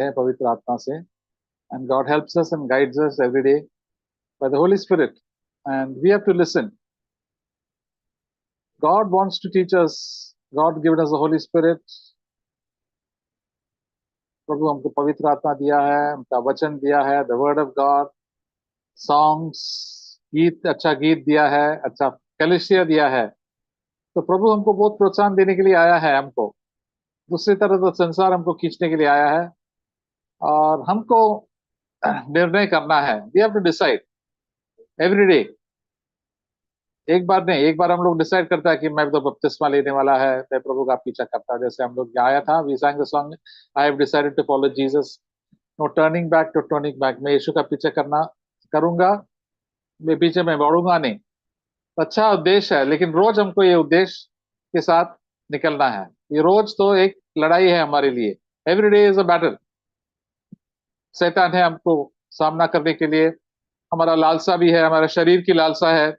हैं पवित्र आत्मा से, and God helps us and guides us every day by the Holy Spirit, and we have to listen. God wants to teach us. God given us the Holy Spirit. प्रभु हमको पवित्र आत्मा दिया है, उनका वचन दिया है, the word of God, songs, गीत, अच्छा गीत दिया है, अच्छा कलिसिया दिया है. तो प्रभु हमको बहुत प्रोत्साहन देने के लिए आया है. हमको दूसरी तरफ तो संसार हमको खींचने के लिए आया है, और हमको निर्णय करना है. We have to decide every day. एक बार नहीं, एक बार हम लोग डिसाइड करता है कि मैं तो बपतिस्मा लेने वाला है, मैं प्रभु का पीछा करता. जैसे हम लोग आया था, we sang the song, I have decided to follow Jesus, no turning back, to turning back. मैं यीशु का पीछा करना करूंगा, मैं पीछे में बढ़ूंगा नहीं. अच्छा उद्देश्य है, लेकिन रोज हमको ये उद्देश्य के साथ निकलना है. ये रोज तो एक लड़ाई है हमारे लिए. Every day is a battle. शैतान है हमको सामना करने के लिए. हमारा लालसा भी है, हमारे शरीर की लालसा है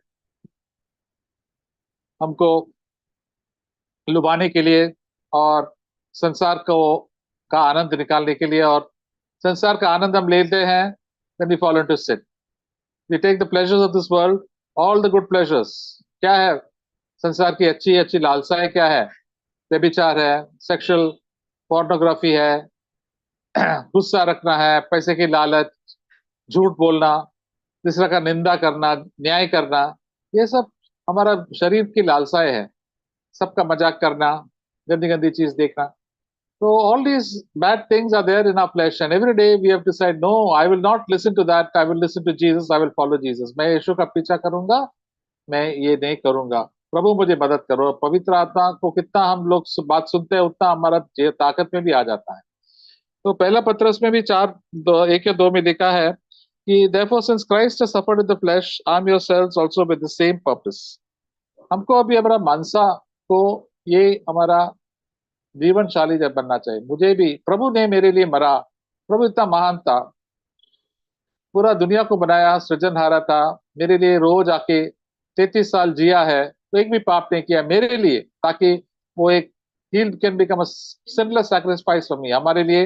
हमको लुभाने के लिए, और संसार को का आनंद निकालने के लिए. और संसार का आनंद हम लेते हैं, then we fall into sin. We take the pleasures of this world, all the good pleasures. क्या है संसार की अच्छी अच्छी लालसाएं? क्या है? व्यभिचार है, सेक्सुअल पोर्नोग्राफी है, गुस्सा रखना है, पैसे की लालच, झूठ बोलना, दूसरा का निंदा करना, न्याय करना, ये सब हमारा शरीर की लालसाएं है. सबका मजाक करना, गंदी गंदी चीज देखना. So all these bad things are there in our flesh, and every day we have to say, no, I will not listen to that. I will listen to Jesus. I will follow Jesus. मैं यीशु का पीछा करूंगा, मैं ये नहीं करूंगा. प्रभु मुझे मदद करो. पवित्र आत्मा को कितना हम लोग बात सुनते हैं, उतना हमारा ताकत में भी आ जाता है. तो पहला पत्रस में भी 1 या 2 में लिखा है कि therefore since Christ has suffered in the flesh, arm yourselves also with the same purpose. हमको अभी हमारा मानसा को ये हमारा जीवनशाली जब बनना चाहिए. मुझे भी प्रभु ने मेरे लिए मरा. प्रभु इतना महान था, पूरा दुनिया को बनाया, सृजनहारा था. मेरे लिए रोज आके 33 साल जिया है, तो एक भी पाप नहीं किया मेरे लिए, ताकि वो एक he can become a sinless sacrifice for me. हमारे लिए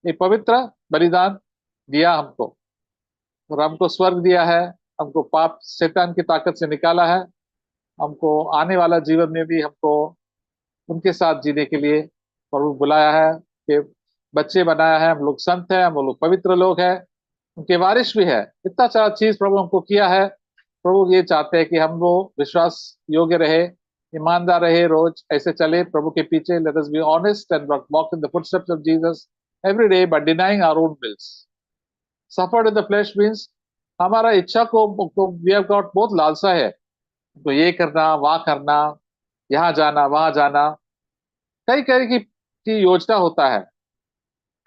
एक पवित्र बलिदान दिया हमको, और हमको स्वर्ग दिया है, हमको पाप शैतान की ताकत से निकाला है. हमको आने वाला जीवन में भी हमको उनके साथ जीने के लिए प्रभु बुलाया है, कि बच्चे बनाया है. हम लोग संत हैं, हम लोग पवित्र लोग हैं, उनके वारिस भी है. इतना सारा चीज प्रभु हमको किया है. प्रभु ये चाहते हैं कि हम वो विश्वास योग्य रहे, ईमानदार रहे, रोज ऐसे चले प्रभु के पीछे. Let us be honest and walk in the footsteps of Jesus every day by denying our own wills. Suffered in the flesh means हमारा इच्छा को वी हैव गॉट बहुत लालसा है, तो ये करना, वहां करना, यहाँ जाना, वहां जाना, कई कई की योजना होता है.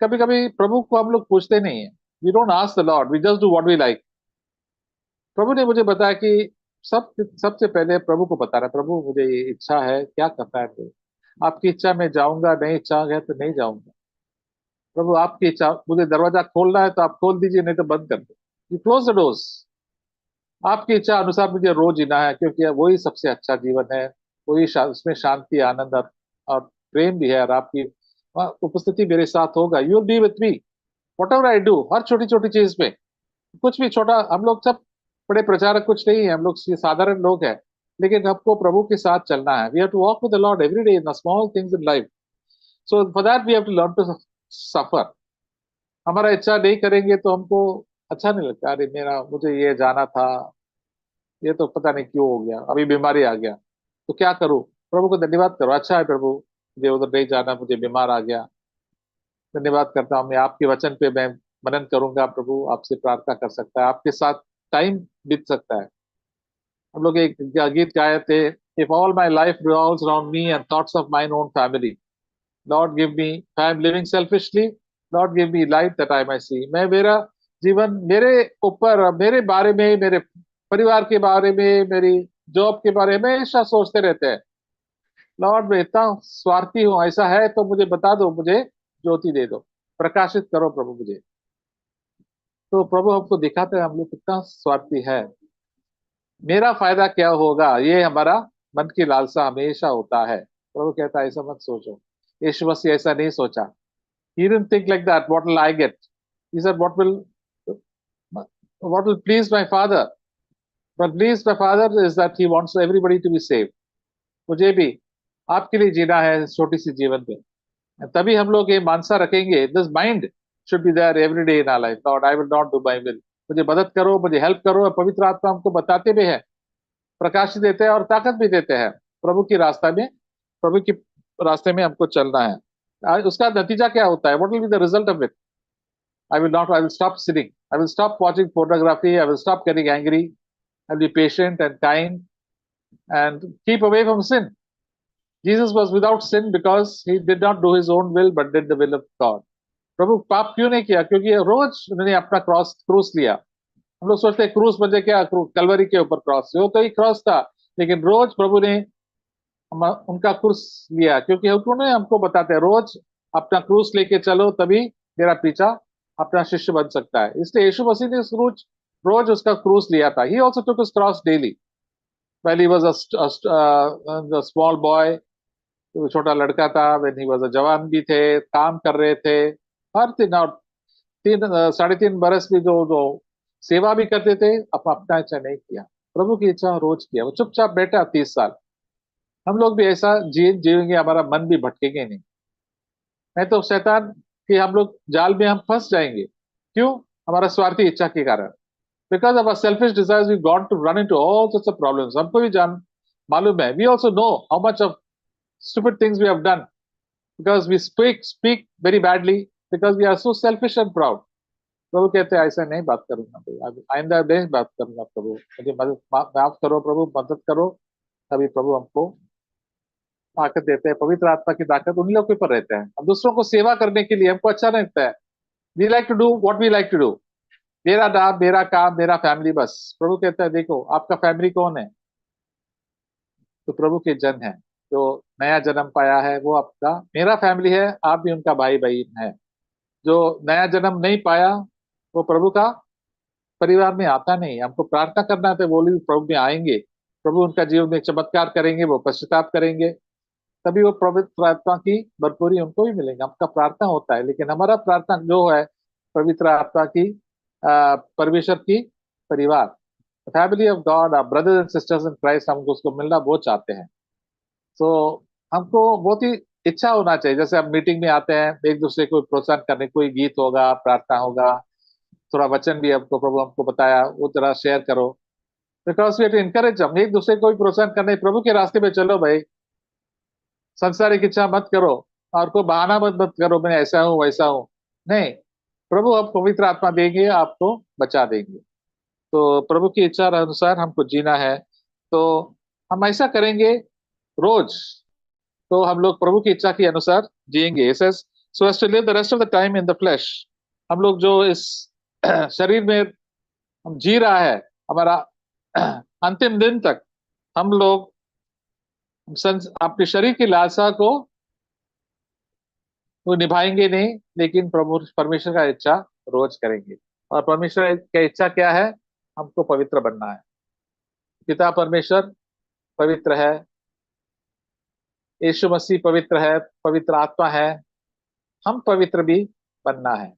कभी कभी प्रभु को हम लोग पूछते नहीं है. We don't ask the Lord, we just do what we like. प्रभु ने मुझे बताया कि सबसे पहले प्रभु को बताना, प्रभु मुझे ये इच्छा है, क्या करना है? तो आपकी इच्छा में जाऊंगा, नहीं इच्छा है तो नहीं जाऊंगा. प्रभु आपकी इच्छा, मुझे दरवाजा खोलना है तो आप खोल दीजिए, नहीं तो बंद कर दो. You close the doors. आपकी इच्छा अनुसार मुझे रोज जीना है, क्योंकि वही सबसे अच्छा जीवन है. वही उसमें शांति, आनंद और प्रेम भी है. और आपकी उपस्थिति मेरे साथ होगा. You will be with me whatever I do. हर छोटी छोटी चीज में, कुछ भी छोटा, हम लोग सब बड़े प्रचारक कुछ नहीं है, हम लोग साधारण लोग हैं, लेकिन हमको प्रभु के साथ चलना है. We have to walk with the Lord every day in the small things in life. So for that we have to learn to suffer. हमारा इच्छा नहीं करेंगे तो हमको अच्छा नहीं लगता. अरे मेरा, मुझे ये जाना था, ये तो पता नहीं क्यों हो गया, अभी बीमारी आ गया, तो क्या करूं? प्रभु को धन्यवाद करो. अच्छा है प्रभु, मुझे उधर नहीं जाना, मुझे बीमार आ गया, धन्यवाद करता हूँ. मैं आपके वचन पे मैं मनन करूंगा. प्रभु आपसे प्रार्थना कर सकता है, आपके साथ टाइम बीत सकता है. हम लोग एक गीत गाए थे, if all my life revolves around me and thoughts of mine own family, Lord give me, I am living selfishly, Lord give me light that I may see. मैं, मेरा जीवन मेरे ऊपर, मेरे बारे में, मेरे परिवार के बारे में, मेरी जॉब के बारे में हमेशा सोचते रहते हैं. लॉर्ड मैं इतना स्वार्थी हूं, ऐसा है तो मुझे बता दो, मुझे ज्योति दे दो, प्रकाशित करो प्रभु मुझे. तो प्रभु हमको दिखाते हैं हम लोग कितना स्वार्थी है. मेरा फायदा क्या होगा, ये हमारा मन की लालसा हमेशा होता है. प्रभु कहता है ऐसा मत सोचो. यीशु मसीह ऐसा नहीं सोचा. He didn't think like that. What will I get? He said, what will please my father? But please my father is that he wants everybody to be saved. मुझे भी आपके लिए जीना है इस छोटी सी जीवन में। तभी हम लोग ये मानसा रखेंगे। This mind should be there every day in our life. Lord I will not do my will. मुझे मदद करो, मुझे हेल्प करो। और पवित्र आत्मा हमको बताते भी है, प्रकाश देते हैं और ताकत भी देते हैं प्रभु की रास्ता में, प्रभु की रास्ते में हमको चलना है। उसका नतीजा क्या होता है? What will be the result of it? I will stop sinning. I will stop watching pornography. I will stop getting angry. I'll be patient and kind and keep away from sin. Jesus was without sin because he did not do his own will but did the will of God. प्रभु पाप क्यों नहीं किया? क्योंकि रोज उन्होंने अपना क्रूस लिया। हम लोग सोचते हैं क्रूस बजे क्या, कलवरी के ऊपर क्रॉस, वो तो ही क्रॉस था, लेकिन रोज प्रभु ने उनका क्रूस लिया, क्योंकि उन्होंने हमको बताते हैं रोज अपना क्रूस लेके चलो, तभी मेरा पीछा अपना शिष्य बन सकता है। इसलिए यीशु मसीह ने रोज उसका क्रूस लिया था। He also took his cross daily when he was a small boy. छोटा लड़का था, व्हेन ही वाज अ जवान भी थे, काम कर रहे थे हर दिन। और 3.5 बरस में जो जो सेवा भी करते थे, अपना इच्छा नहीं किया, प्रभु की इच्छा रोज किया। वो चुपचाप बैठा 30 साल। हम लोग भी ऐसा जिएंगे, हमारा मन भी भटकेंगे नहीं। नहीं तो शैतान कि हम लोग जाल में हम फंस जाएंगे। क्यों? हमारा स्वार्थी इच्छा के कारण। Because of our selfish desires we got to run into all sorts of problems. हमको भी जान मालूम है, we also know how much of stupid things we have done because we speak very badly because we are so selfish and proud. प्रभु कहते हैं ऐसा नहीं बात करूंगा भाई, आइंदा नहीं बात करूंगा प्रभु, मुझे मदद माफ करो प्रभु, मदद करो। तभी प्रभु हमको ताकत देते हैं। पवित्र आत्मा की ताकत उन लोगों के ऊपर रहता है। अब दूसरों को सेवा करने के लिए हमको अच्छा नहीं लगता है। We like to do what we like to do. मेरा नाम, मेरा काम, मेरा फैमिली, बस। प्रभु कहता है देखो आपका फैमिली कौन है? तो प्रभु के जन है, जो नया जन्म पाया है वो आपका, मेरा फैमिली है। आप भी उनका भाई बहन है। जो नया जन्म नहीं पाया वो प्रभु का परिवार में आता नहीं। हमको प्रार्थना करना है तो वो भी प्रभु में आएंगे, प्रभु उनका जीवन में चमत्कार करेंगे, वो पश्चाताप करेंगे, तभी वो पवित्र आत्मा की भरपूरी उनको भी मिलेगी। आपका प्रार्थना होता है, लेकिन हमारा प्रार्थना जो है पवित्र आत्मा की, परमेश्वर की परिवार, family of God, brothers and sisters in Christ, हमको उसको मिलना बहुत चाहते हैं। तो हमको बहुत ही इच्छा होना चाहिए। जैसे हम मीटिंग में आते हैं, एक दूसरे को प्रोत्साहन करने, कोई गीत होगा, प्रार्थना होगा, थोड़ा वचन भी हमको प्रभु हमको बताया, वो जरा शेयर करो। बिकॉज वी टू इनकरेज, हम एक दूसरे को भी प्रोत्साहन करने, प्रभु के रास्ते में चलो भाई। संसारिक इच्छा मत करो और कोई बहाना मत करो, मैं ऐसा हूँ वैसा हूँ। नहीं, प्रभु अब पवित्र आत्मा देंगे, आपको बचा देंगे। तो प्रभु की इच्छा अनुसार हमको जीना है, तो हम ऐसा करेंगे रोज। तो हम लोग प्रभु की इच्छा के अनुसार जिएंगे। So as to live the rest of the time in the flesh. हम लोग जो इस शरीर में हम जी रहा है, हमारा अंतिम दिन तक हम लोग अपने शरीर की लालसा को वो निभाएंगे नहीं, लेकिन प्रभु परमेश्वर का इच्छा रोज करेंगे। और परमेश्वर की इच्छा क्या है? हमको पवित्र बनना है। पिता परमेश्वर पवित्र है, यीशु मसीह पवित्र है, पवित्र आत्मा है, हम पवित्र भी बनना है।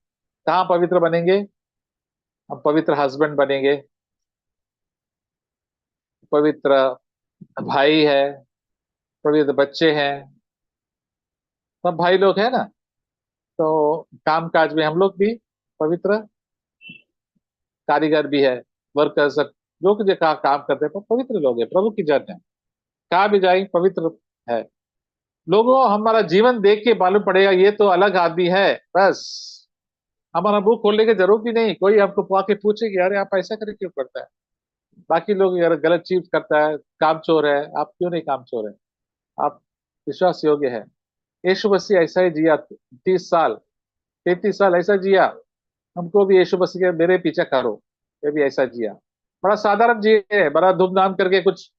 कहाँ पवित्र बनेंगे? हम पवित्र हस्बैंड बनेंगे, पवित्र भाई है, पवित्र बच्चे हैं, सब भाई लोग हैं ना। तो काम काज में हम लोग भी पवित्र कारीगर भी है, वर्कर्स, जो कि काम करते हैं, पवित्र लोग हैं, प्रभु की जन है। कहाँ भी जाए पवित्र है। लोगों हमारा जीवन देख के मालूम पड़ेगा ये तो अलग आदमी है। बस हमारा मुंह खोलने की जरूरत भी नहीं। कोई आपको आके पूछेगी अरे आप ऐसा करे क्यों करता है? बाकी लोग यार गलत चीज करता है, काम चोर है, आप क्यों नहीं काम चोर है? आप विश्वास योग्य है। यीशु मसीह ऐसा ही जिया, 30 साल 33 साल ऐसा जिया। हमको भी यीशु मसीह के मेरे पीछे करो, ये भी ऐसा जिया। बड़ा साधारण जिए, बड़ा धूमधाम करके कुछ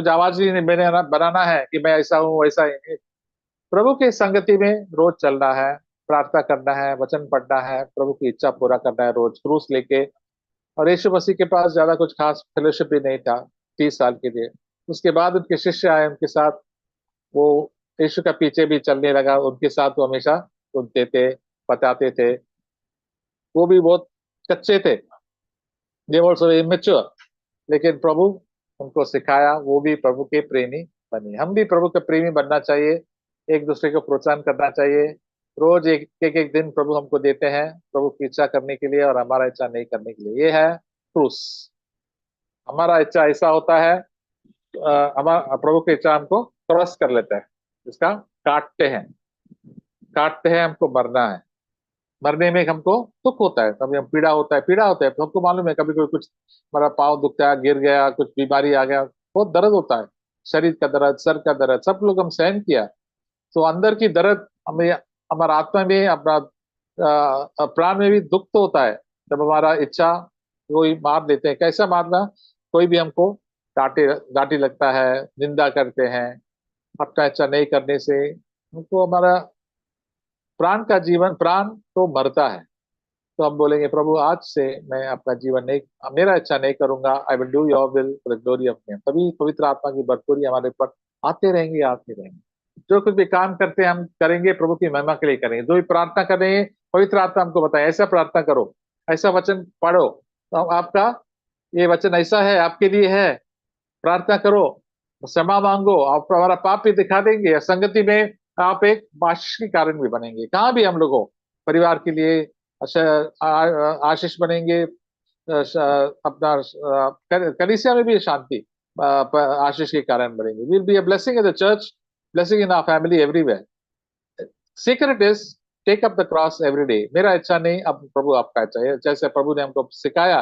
आवाज ही नहीं मैंने बनाना है कि मैं ऐसा हूँ वैसा ही। प्रभु की संगति में रोज चलना है, प्रार्थना करना है, वचन पढ़ना है, प्रभु की इच्छा पूरा करना है रोज क्रूस लेके। और यीशु मसीह के पास ज्यादा कुछ खास फेलोशिप भी नहीं था 30 साल के लिए। उसके बाद उनके शिष्य आए, उनके साथ वो यीशु का पीछे भी चलने लगा, उनके साथ वो हमेशा सुनते थे, बताते थे, वो भी बहुत कच्चे थे, दे वर सो इमेच्योर, लेकिन प्रभु उनको सिखाया, वो भी प्रभु के प्रेमी बने। हम भी प्रभु के प्रेमी बनना चाहिए, एक दूसरे को प्रोत्साहन करना चाहिए। रोज एक एक एक दिन प्रभु हमको देते हैं प्रभु की इच्छा करने के लिए और हमारा इच्छा नहीं करने के लिए। ये है क्रूस। हमारा इच्छा ऐसा होता है, हमारा प्रभु की इच्छा हमको क्रॉस कर लेता है, इसका काटते हैं, काटते हैं, हमको मरना है। मरने में हमको दुख होता है, कभी हम पीड़ा होता है, पीड़ा होता है, तो हमको मालूम है, कभी कोई कुछ हमारा पाँव दुखता है, गिर गया, कुछ बीमारी आ गया, बहुत दर्द होता है, शरीर का दर्द, सर का दर्द, सब लोग हम सहन किया। तो अंदर की दर्द हमें, हमारा आत्मा में, अपना प्राण में भी दुख तो होता है जब हमारा इच्छा कोई मार लेते हैं। कैसा मारना, कोई भी हमको डांटे, डांटी लगता है, निंदा करते हैं, अपना इच्छा नहीं करने से हमको हमारा प्राण का जीवन, प्राण तो मरता है। तो हम बोलेंगे प्रभु आज से मैं अपना जीवन नहीं, मेरा इच्छा नहीं करूंगा, I will do your will for the glory of name. तभी पवित्र आत्मा की भरपूरी हमारे ऊपर आते रहेंगे, आते रहेंगे। जो कुछ भी काम करते हैं हम करेंगे प्रभु की महिमा के लिए करेंगे। जो भी प्रार्थना कर रहे हैं, पवित्र आत्मा हमको बताए ऐसा प्रार्थना करो, ऐसा वचन पढ़ो, तो आपका ये वचन ऐसा है, आपके लिए है, प्रार्थना करो, क्षमा मांगो, आप हमारा पाप भी दिखा देंगे। संगति में आप एक आशीष के कारण भी बनेंगे। कहाँ भी हम लोगों परिवार के लिए आशीष बनेंगे, अपना कलीसिया में भी शांति, आशीष के कारण बनेंगे। Will be a blessing in the church, blessing in our family everywhere. Secret is take up the cross every day. मेरा इच्छा नहीं, अब प्रभु आपका इच्छा है, जैसे प्रभु ने हमको सिखाया,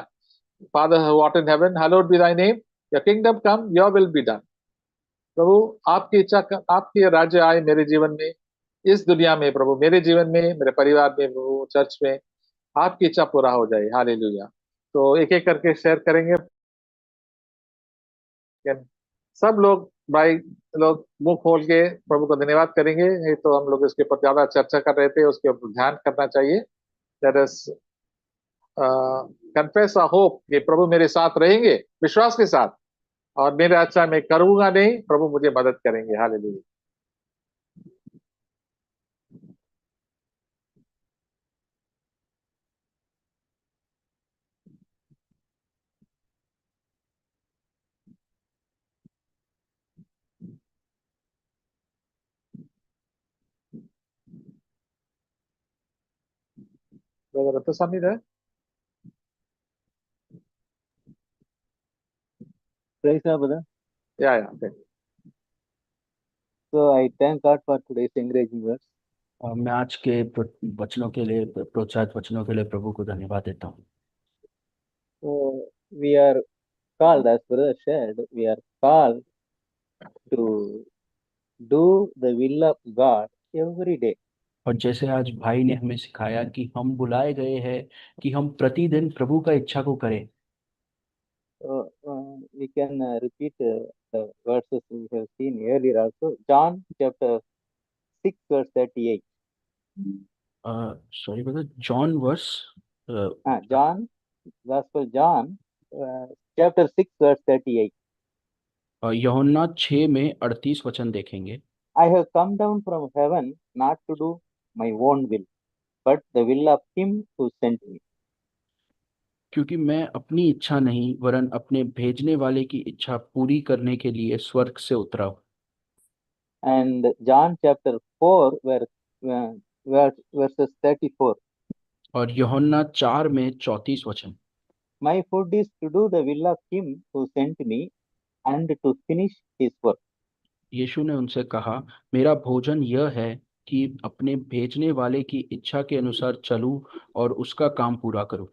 Father who art in heaven, hallowed be thy name, your kingdom come, your will be done. प्रभु आपकी इच्छा, आपकी राज्य आए मेरे जीवन में, इस दुनिया में प्रभु, मेरे जीवन में, मेरे परिवार में प्रभु, चर्च में, आपकी इच्छा पूरा हो जाए। हालेलुया। तो एक एक करके शेयर करेंगे, सब लोग भाई लोग मुंह खोल के प्रभु को धन्यवाद करेंगे। नहीं तो हम लोग इसके ऊपर ज्यादा चर्चा कर रहे थे, उसके ऊपर ध्यान करना चाहिए। Let us confess a hope कि प्रभु मेरे साथ रहेंगे, विश्वास के साथ, और मेरा अच्छा मैं करूंगा नहीं, प्रभु मुझे मदद करेंगे। हालेलुया। ब्रदर रत्नस्वामी है? Praise God, brother. या thank you. So I thank God for today's encouraging words. मैं आज के वचनों के लिए, प्रोत्साहित वचनों के लिए प्रभु को धन्यवाद देता हूँ। So we are called, as brother said, we are called to do the will of God every day. और जैसे आज भाई ने हमें सिखाया कि हम बुलाए गए हैं कि हम प्रतिदिन प्रभु का इच्छा को करें। So we can repeat the verses we have seen earlier also. John chapter 6 verse 38. Sorry brother, John verse, John, Gospel John chapter 6 verse 38. यूहन्ना 6 में 38 वचन देखेंगे। I have come down from heaven not to do my own will, but the will of him who sent me. क्योंकि मैं अपनी इच्छा नहीं वरन अपने भेजने वाले की इच्छा पूरी करने के लिए स्वर्ग से उतरा हूं। And John chapter 4 verses 34. और यूहन्ना 4 में 34 वचन। My food is to do the will of him who sent me and to finish his work. यीशु ने उनसे कहा, मेरा भोजन यह है कि अपने भेजने वाले की इच्छा के अनुसार चलूं और उसका काम पूरा करूं।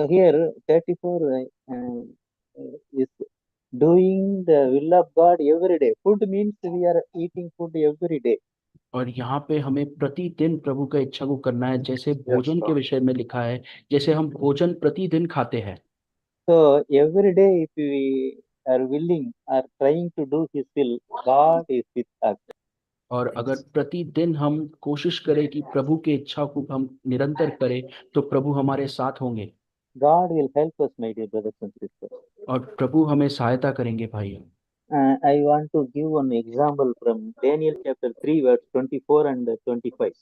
Here 34 is doing the will of God every day. Food means we are eating food every day. और यहाँ पे हमें प्रतिदिन प्रभु का इच्छा को करना है, जैसे भोजन के विषय में लिखा है, जैसे हम भोजन प्रतिदिन खाते हैं। So every day if we are willing or trying to do his will, God is with us. और अगर प्रतिदिन हम कोशिश करें कि प्रभु की इच्छा को हम निरंतर करें, तो प्रभु हमारे साथ होंगे। God will help us, my dear brothers and sisters. और प्रभु हमें सहायता करेंगे भाई। I want to give one example from Daniel chapter 3, verse 24 and 25.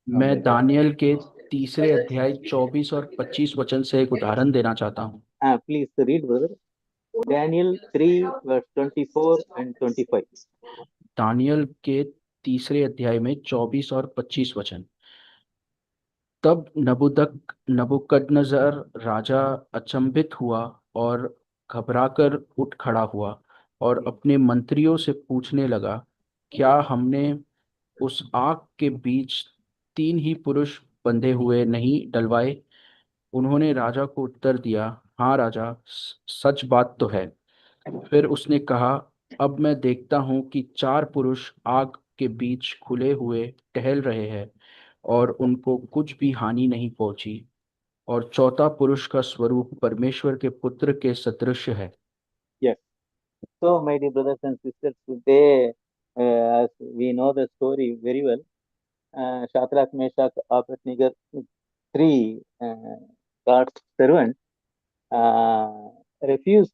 मैं दानियल के तीसरे अध्याय 24 और 25 वचन से एक उदाहरण देना चाहता हूँ। Please read, brother. Daniel 3, verse 24 and 25. Daniel के तीसरे अध्याय में 24 और 25 वचन। तब नबुकदनजर राजा अचंभित हुआ और घबराकर उठ खड़ा हुआ और अपने मंत्रियों से पूछने लगा, क्या हमने उस आग के बीच तीन ही पुरुष बंधे हुए नहीं डलवाए? उन्होंने राजा को उत्तर दिया, हाँ राजा, सच बात तो है। फिर उसने कहा, अब मैं देखता हूँ कि चार पुरुष आग के बीच खुले हुए टहल रहे हैं और उनको कुछ भी हानि नहीं पहुंची, और चौथा पुरुष का स्वरूप परमेश्वर के पुत्र के सदृश है। Yes. So, my dear brothers and sisters, today, as we know the story very well, Shadrach, Meshach, Abednego, three God's servants refused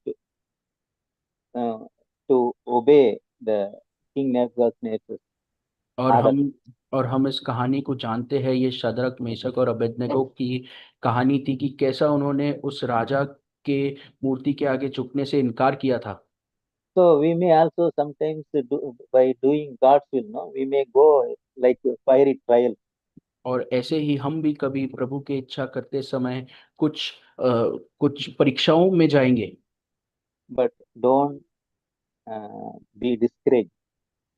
uh, to obey the King Nebuchadnezzar's और order. हम इस कहानी को जानते हैं। ये शद्रक, मेशक और Abednego की कहानी थी कि कैसा उन्होंने उस राजा के मूर्ति के आगे झुकने से इनकार किया था। So we may also sometimes by doing God's will, no, we may go like a fiery trial. और ऐसे ही हम भी कभी प्रभु की इच्छा करते समय कुछ परीक्षाओं में जाएंगे। But don't be discouraged.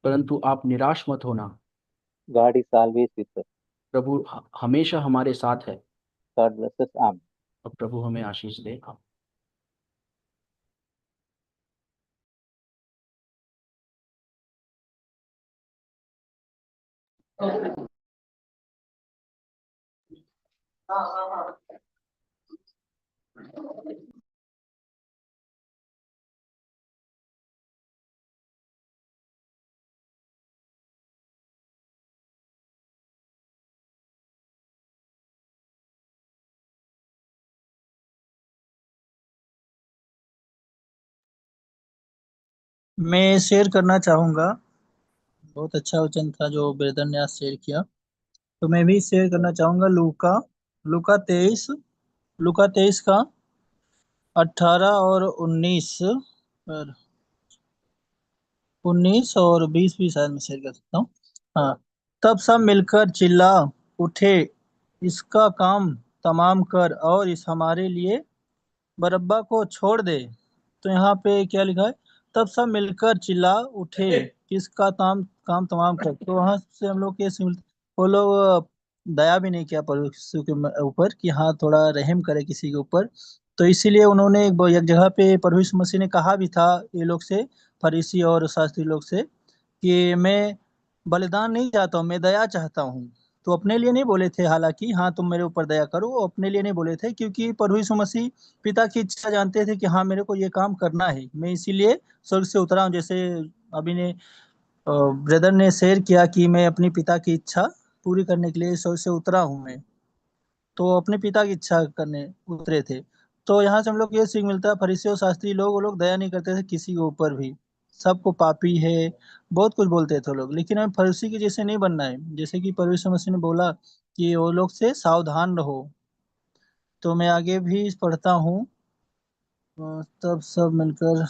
परंतु आप निराश मत होना। God is always with us. प्रभु हमेशा हमारे साथ है। God bless us. Amen. और प्रभु हमें आशीष दे। मैं शेयर करना चाहूँगा। बहुत अच्छा वचन था जो ब्रदर ने आज शेयर किया, तो मैं भी शेयर करना चाहूँगा। लूका लूका 23 लूका 23 का 18 और 19 और 20 भी शायद मैं शेयर कर सकता हूँ। हाँ, तब सब मिलकर चिल्ला उठे, इसका काम तमाम कर और इस हमारे लिए बरअब्बा को छोड़ दे। तो यहाँ पे क्या लिखा है? तब सब मिलकर चिल्ला उठे, किसका काम तमाम कर। तो वहां से हम लोग वो लोग दया भी नहीं किया परमेश्वर के ऊपर कि हाँ थोड़ा रहम करे किसी के ऊपर। तो इसीलिए उन्होंने एक जगह पे प्रभु यीशु मसीह ने कहा भी था ये लोग से, फरीसी और शास्त्री लोग से, कि मैं बलिदान नहीं चाहता हूँ, मैं दया चाहता हूँ। तो अपने लिए नहीं बोले थे, हालांकि हाँ तुम मेरे ऊपर दया करो, वो अपने लिए नहीं बोले थे, क्योंकि प्रभु यीशु मसीह पिता की इच्छा जानते थे कि हाँ मेरे को ये काम करना है, मैं इसीलिए स्वर्ग से उतरा हूँ। जैसे अभी ने ब्रदर ने शेयर किया कि मैं अपनी पिता की इच्छा पूरी करने के लिए स्वर्ग से उतरा हूँ मैं, तो अपने पिता की इच्छा करने उतरे थे। तो यहाँ से हम लोग ये सीख मिलता है, फरीसी और शास्त्री लोग, वो लोग दया नहीं करते थे किसी के ऊपर भी, सबको पापी है बहुत कुछ बोलते थे वो लोग। लेकिन हमें फरीसी के जैसे नहीं बनना है, जैसे कि परमेश्वर मसीह ने बोला कि वो लोग से सावधान रहो। तो मैं आगे भी पढ़ता हूँ। तब सब मिलकर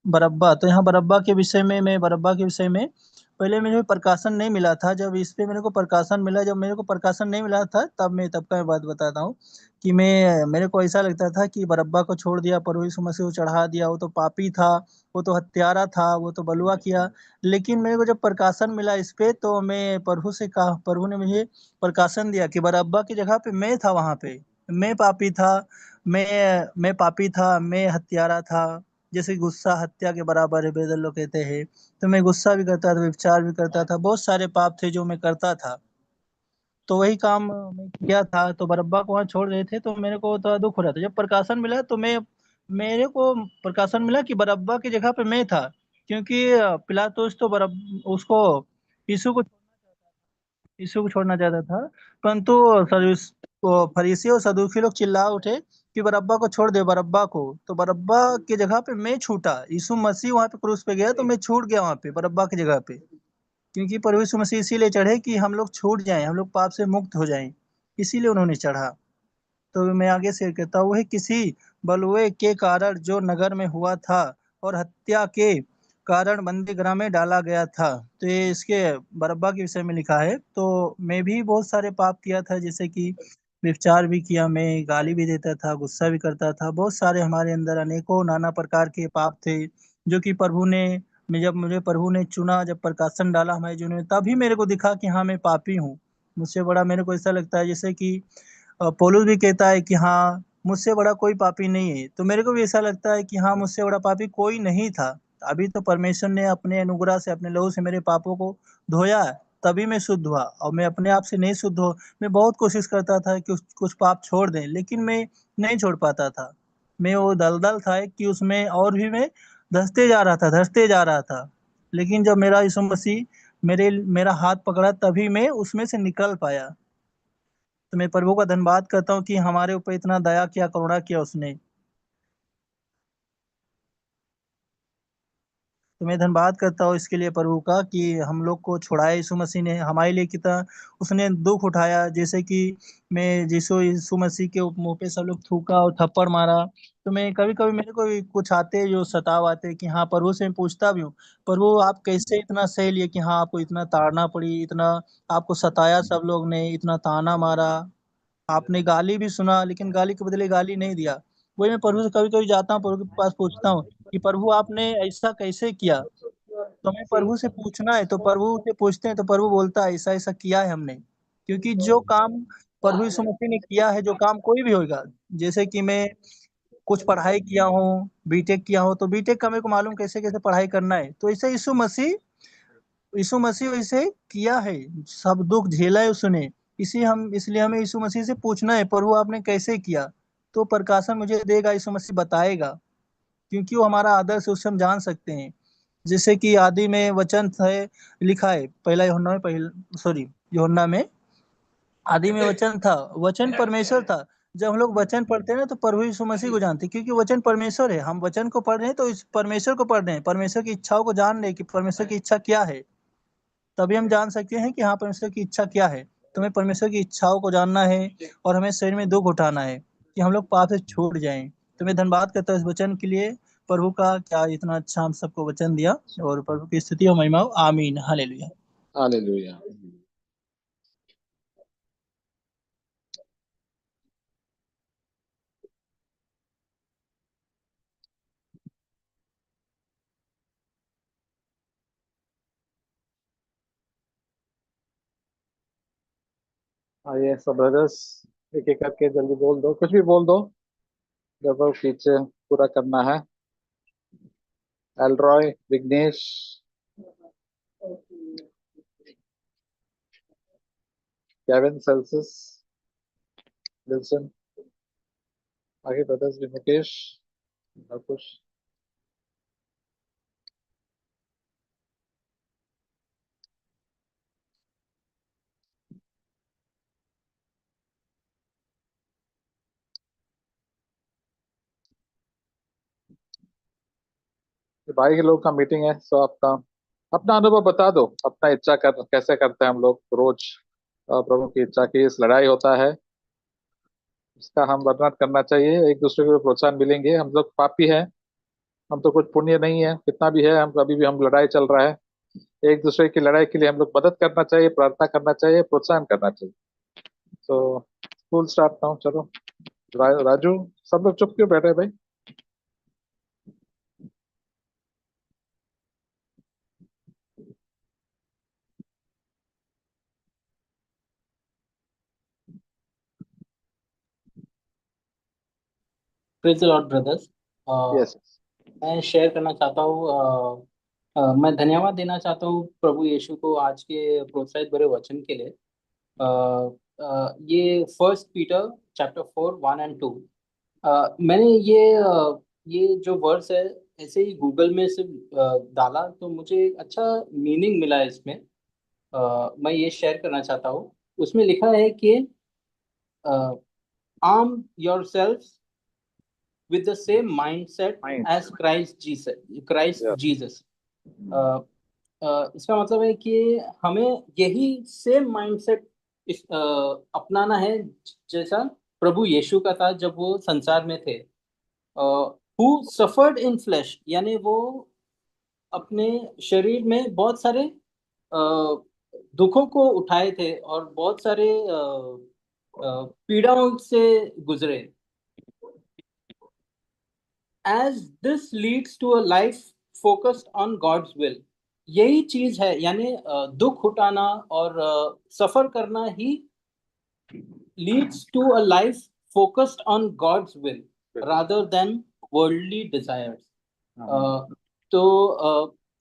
बरअब्बा, तो यहाँ बरअब्बा के विषय में पहले मुझे प्रकाशन नहीं मिला था। जब इस पे मेरे को प्रकाशन मिला, जब मेरे को प्रकाशन नहीं मिला था तब का मैं बात बताता हूँ कि मेरे को ऐसा लगता था कि बरअब्बा को छोड़ दिया, प्रभु यीशु मसीह को चढ़ा दिया, वो तो पापी था, वो तो हत्यारा था, वो तो बलवा किया। लेकिन मेरे को जब प्रकाशन मिला इस पे, तो मैं प्रभु से कहा, प्रभु ने मुझे प्रकाशन दिया कि बरअब्बा की जगह पे मैं था, वहां पे मैं पापी था, मैं पापी था, मैं हत्यारा था। जैसे गुस्सा हत्या के बराबर है, वेद लोग कहते हैं। तो मैं गुस्सा भी करता था, व्यभिचार भी करता था, बहुत सारे पाप थे जो मैं करता था। तो वही काम मैं किया था, तो बरअब्बा को वहां छोड़ रहे थे, तो मेरे को थोड़ा दुख हो रहा था। जब प्रकाशन मिला तो मेरे को प्रकाशन मिला कि बरअब्बा की जगह पे मैं था, क्योंकि पिलातुस तो बरअब उसको यीशु को यीशु को छोड़ना चाहता था, परंतु सर्विस वो फरीसी और सदूकी लोग चिल्ला उठे कि बरअब्बा को छोड़ दे, बरअब्बा को। तो बरअब्बा की जगह पे मैं छूटा। यीशु मसीह वहां पे क्रूस पे गया तो मैं छूट गया वहां पे बरअब्बा की जगह पे, क्योंकि प्रभु यीशु मसीह इसीलिए चढ़े कि हम लोग छूट जाएं, हम लोग पाप से मुक्त हो जाएं, इसीलिए उन्होंने चढ़ा। तो मैं आगे शेयर करता हूँ, वही किसी बलवे के कारण जो नगर में हुआ था और हत्या के कारण बंदी गृह में डाला गया था। तो ये इसके बरअब्बा के विषय में लिखा है। तो मैं भी बहुत सारे पाप किया था, जैसे कि व्यभिचार भी किया, मैं गाली भी देता था, गुस्सा भी करता था, बहुत सारे हमारे अंदर अनेकों नाना प्रकार के पाप थे, जो कि प्रभु ने, जब मुझे प्रभु ने चुना, जब प्रकाशन डाला हमारे जीवन में, तभी मेरे को दिखा कि हाँ मैं पापी हूँ। मुझसे बड़ा मेरे को ऐसा लगता है, जैसे कि पौलुस भी कहता है कि हाँ मुझसे बड़ा कोई पापी नहीं है। तो मेरे को भी ऐसा लगता है कि हाँ मुझसे बड़ा पापी कोई नहीं था। अभी तो परमेश्वर ने अपने अनुग्रह से, अपने लहू से मेरे पापों को धोया है, तभी मैं शुद्ध हुआ। और मैं अपने आप से नहीं शुद्ध हो, मैं बहुत कोशिश करता था कि कुछ पाप छोड़ दें, लेकिन मैं नहीं छोड़ पाता था। मैं वो दलदल था कि उसमें और भी मैं धंसते जा रहा था, धंसते जा रहा था। लेकिन जब मेरा यीशु मसीह मेरा हाथ पकड़ा, तभी मैं उसमें से निकल पाया। तो मैं प्रभु का धन्यवाद करता हूँ कि हमारे ऊपर इतना दया किया, करुणा किया उसने। तो मैं धन्यवाद करता हूँ इसके लिए प्रभु का, कि हम लोग को छुड़ाया यीशु मसीह ने, हमारे लिए कितना उसने दुख उठाया। जैसे कि मैं यीशु मसीह के मुंह पे सब लोग थूका और थप्पड़ मारा। तो मैं कभी कभी, मेरे को भी कुछ आते जो सताव आते कि हाँ, प्रभु से मैं पूछता भी हूँ, प्रभु आप कैसे इतना सह लिए कि हाँ आपको इतना ताड़ना पड़ी, इतना आपको सताया, सब लोग ने इतना ताना मारा, आपने गाली भी सुना, लेकिन गाली के बदले गाली नहीं दिया। वही मैं प्रभु से कभी कभी जाता हूँ, प्रभु के पास पूछता हूँ कि प्रभु आपने ऐसा कैसे किया। तो हमें प्रभु से पूछना है, तो प्रभु से पूछते हैं तो प्रभु बोलता है ऐसा ऐसा किया है हमने। क्योंकि जो काम प्रभु यीशु मसीह ने किया है, जो काम कोई भी होगा, जैसे कि मैं कुछ पढ़ाई किया हूँ, बीटेक किया हूँ, तो बीटेक का मेरे को मालूम कैसे कैसे पढ़ाई करना है, तो ऐसे यीशु मसीह वैसे किया है, सब दुख झेला है उसने। इसलिए हमें यीशु मसीह से पूछना है, प्रभु आपने कैसे किया। तो प्रकाशन मुझे देगा, यीशु मसीह बताएगा, क्योंकि वो हमारा आदर्श है, उससे हम जान सकते हैं। जैसे कि आदि में वचन है, लिखा है पहला यूहन्ना में, यूहन्ना में आदि में वचन था, वचन परमेश्वर था। जब हम लोग वचन पढ़ते हैं ना, तो प्रभु यीशु मसीह को जानते हैं, क्योंकि वचन परमेश्वर है। हम वचन को पढ़ रहे हैं तो इस परमेश्वर को पढ़ रहे हैं, परमेश्वर की इच्छाओं को जान रहे हैं कि परमेश्वर की इच्छा क्या है। तभी हम जान सकते हैं कि हाँ परमेश्वर की इच्छा क्या है। तो हमें परमेश्वर की इच्छाओं को जानना है, और हमें शरीर में दुख उठाना है कि हम लोग पाप से छूट जाएं। तो मैं धन्यवाद करता हूँ इस वचन के लिए, प्रभु का, क्या इतना अच्छा हम सबको वचन दिया। और प्रभु की स्तुति और महिमा हो। आमीन, हालेलुया। हालेलुया। आइए सब ब्रदर्स, एक एक करके जल्दी बोल दो, कुछ भी बोल दो, जब पीछे पूरा करना है। Elroy, Vignesh, Kevin, Celsius, Wilson, आगे ब्रदर्स भी, मुकेश, कुछ। भाई के लोग का मीटिंग है, सो आपका अपना अनुभव बता दो, अपना इच्छा कर कैसे करते हैं हम लोग रोज। प्रभु की इच्छा की इस लड़ाई होता है, इसका हम वर्णन करना चाहिए, एक दूसरे को प्रोत्साहन मिलेंगे। हम लोग पापी हैं, हम तो कुछ पुण्य नहीं है, कितना भी है, हम अभी भी हम लड़ाई चल रहा है। एक दूसरे की लड़ाई के लिए हम लोग मदद करना चाहिए, प्रार्थना करना चाहिए, प्रोत्साहन करना चाहिए। तो स्कूल स्टार्ट ना हो, चलो। राजू, सब लोग चुप क्यों बैठे भाई? Praise the Lord brothers. Yes. मैं शेयर करना चाहता हूँ। मैं धन्यवाद देना चाहता हूँ प्रभु यीशु को आज के प्रोत्साहित भरे वचन के लिए। ये फर्स्ट पीटर चैप्टर 4:1 and 2। मैंने ये जो वर्स है, ऐसे ही गूगल में सिर्फ डाला तो मुझे एक अच्छा मीनिंग मिला है इसमें। मैं ये शेयर करना चाहता हूँ। उसमें लिखा है कि arm yourselves with the same mindset Mind. as Christ Yeah. Jesus. इसका मतलब है कि हमें यही सेम माइंडसेट अपनाना है जैसा प्रभु यीशु का था जब वो संसार में थे। हु सफर्ड इन फ्लेश, यानी वो अपने शरीर में बहुत सारे अ, दुखों को उठाए थे और बहुत सारे पीड़ाओं से गुजरे। As this leads to a life focused on God's will, यही चीज है, यानी दुख उठाना और सफर करना ही leads to a life focused on God's will rather than worldly desires. तो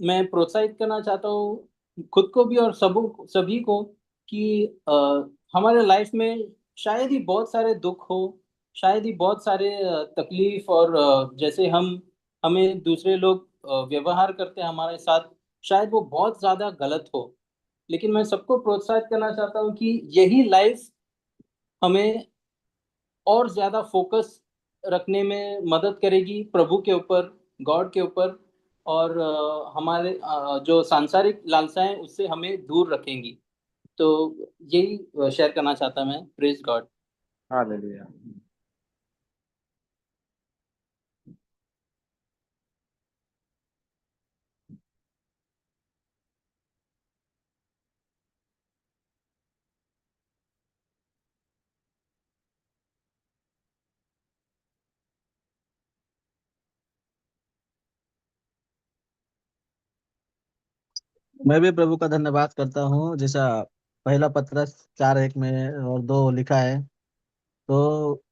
मैं प्रोत्साहित करना चाहता हूँ खुद को भी और सभी को कि हमारे लाइफ में शायद ही बहुत सारे दुख हो, शायद ही बहुत सारे तकलीफ और जैसे हमें दूसरे लोग व्यवहार करते हैं हमारे साथ, शायद वो बहुत ज्यादा गलत हो, लेकिन मैं सबको प्रोत्साहित करना चाहता हूँ कि यही लाइफ हमें और ज्यादा फोकस रखने में मदद करेगी प्रभु के ऊपर, गॉड के ऊपर, और हमारे जो सांसारिक लालसाएं उससे हमें दूर रखेंगी। तो यही शेयर करना चाहता मैं। Praise God. हालेलुया। मैं भी प्रभु का धन्यवाद करता हूँ। जैसा पहला पत्रस 4:1 में और 2 लिखा है, तो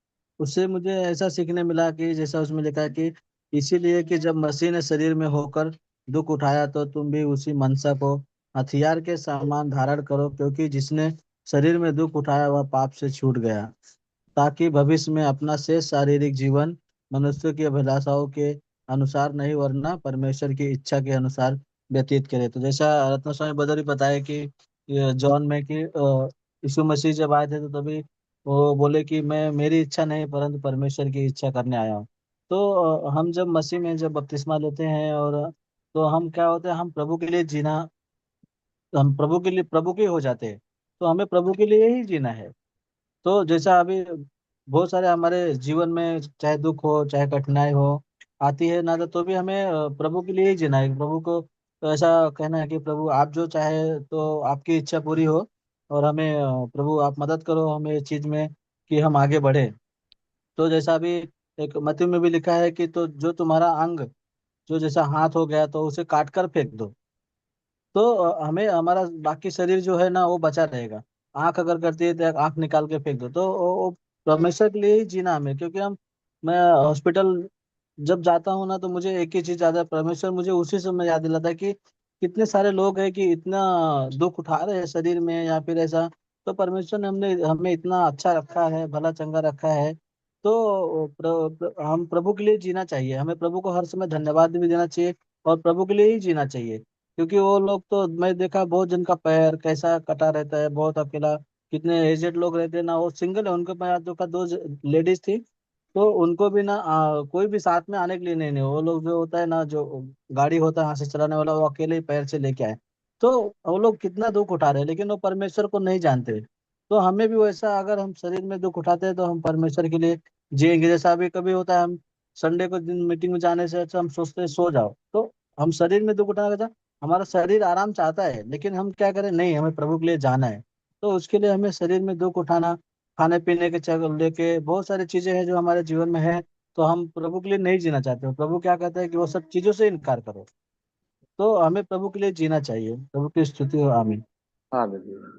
उससे मुझे ऐसा सीखने मिला कि जैसा उसमें लिखा है कि इसीलिए कि जब मसीह ने शरीर में होकर दुख उठाया तो तुम भी उसी मनसा को हथियार के समान धारण करो, क्योंकि जिसने शरीर में दुख उठाया वह पाप से छूट गया, ताकि भविष्य में अपना शेष शारीरिक जीवन मनुष्य की अभिलाषाओं के अनुसार नहीं वरना परमेश्वर की इच्छा के अनुसार व्यतीत करे। तो जैसा रत्न स्वामी बदरी बताया कि ये जॉन में कि यीशु मसीह जब आए थे तो तभी वो बोले कि मैं मेरी इच्छा नहीं परंतु परमेश्वर की इच्छा करने आया हूँ। तो हम जब मसीह में जब बपतिस्मा लेते हैं और तो हम क्या होते हैं, हम प्रभु के लिए जीना, हम प्रभु के लिए प्रभु के हो जाते हैं। तो हमें प्रभु के लिए ही जीना है। तो जैसा अभी बहुत सारे हमारे जीवन में चाहे दुख हो चाहे कठिनाई हो आती है ना, तो भी हमें प्रभु के लिए ही जीना है। प्रभु को तो ऐसा कहना है कि प्रभु आप जो चाहे तो आपकी इच्छा पूरी हो, और हमें प्रभु आप मदद करो हमें इस चीज में कि हम आगे बढ़े। तो जैसा अभी एक मत्ती में भी लिखा है कि तो जो तुम्हारा अंग जो जैसा हाथ हो गया तो उसे काट कर फेंक दो, तो हमें हमारा बाकी शरीर जो है ना वो बचा रहेगा। आंख अगर करती है तो आंख निकाल के फेंक दो, तो वो परमेश्वर के लिए ही जीना हमें। क्योंकि मैं हॉस्पिटल जब जाता हूँ ना तो मुझे एक ही चीज याद है, परमेश्वर मुझे उसी समय याद दिलाता है कि कितने सारे लोग हैं कि इतना दुख उठा रहे हैं शरीर में या फिर ऐसा, तो परमेश्वर ने हमने हमें इतना अच्छा रखा है, भला चंगा रखा है। तो हम प्रभु के लिए जीना चाहिए, हमें प्रभु को हर समय धन्यवाद भी देना चाहिए और प्रभु के लिए ही जीना चाहिए। क्योंकि वो लोग तो मैं देखा बहुत जन का पैर कैसा कटा रहता है, बहुत अकेला, कितने एजेड लोग रहते हैं ना, वो सिंगल है, उनके पास जो का 2 लेडीज थी, तो उनको भी ना कोई भी साथ में आने के लिए नहीं वो लोग जो होता है ना जो गाड़ी होता है हाथ से चलाने वाला वो अकेले ही पैर से लेके आए। तो वो लोग कितना दुख उठा रहे हैं लेकिन वो परमेश्वर को नहीं जानते। तो हमें भी वैसा अगर हम शरीर में दुख उठाते हैं तो हम परमेश्वर के लिए जिएंगे। जैसा अभी कभी होता है हम संडे को दिन मीटिंग में जाने से अच्छा हम सोचते हैं सो जाओ, तो हम शरीर में दुख उठाने का हमारा शरीर आराम चाहता है लेकिन हम क्या करें, नहीं हमें प्रभु के लिए जाना है। तो उसके लिए हमें शरीर में दुख उठाना, खाने पीने के चक्कर लेके बहुत सारी चीजें हैं जो हमारे जीवन में है, तो हम प्रभु के लिए नहीं जीना चाहते। प्रभु क्या कहता है कि वो सब चीजों से इनकार करो। तो हमें प्रभु के लिए जीना चाहिए। प्रभु की स्तुति हो, आमीन। हालेलुया।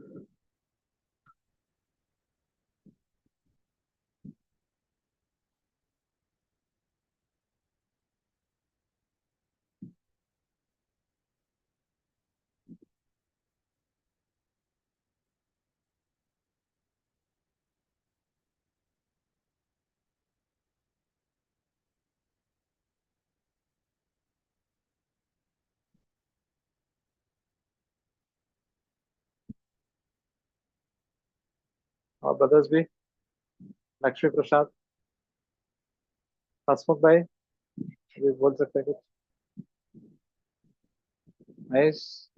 और ब्रदर्स भी लक्ष्मी प्रसाद, हसमुख भाई, ये बोल सकते हैं कुछ? महेश,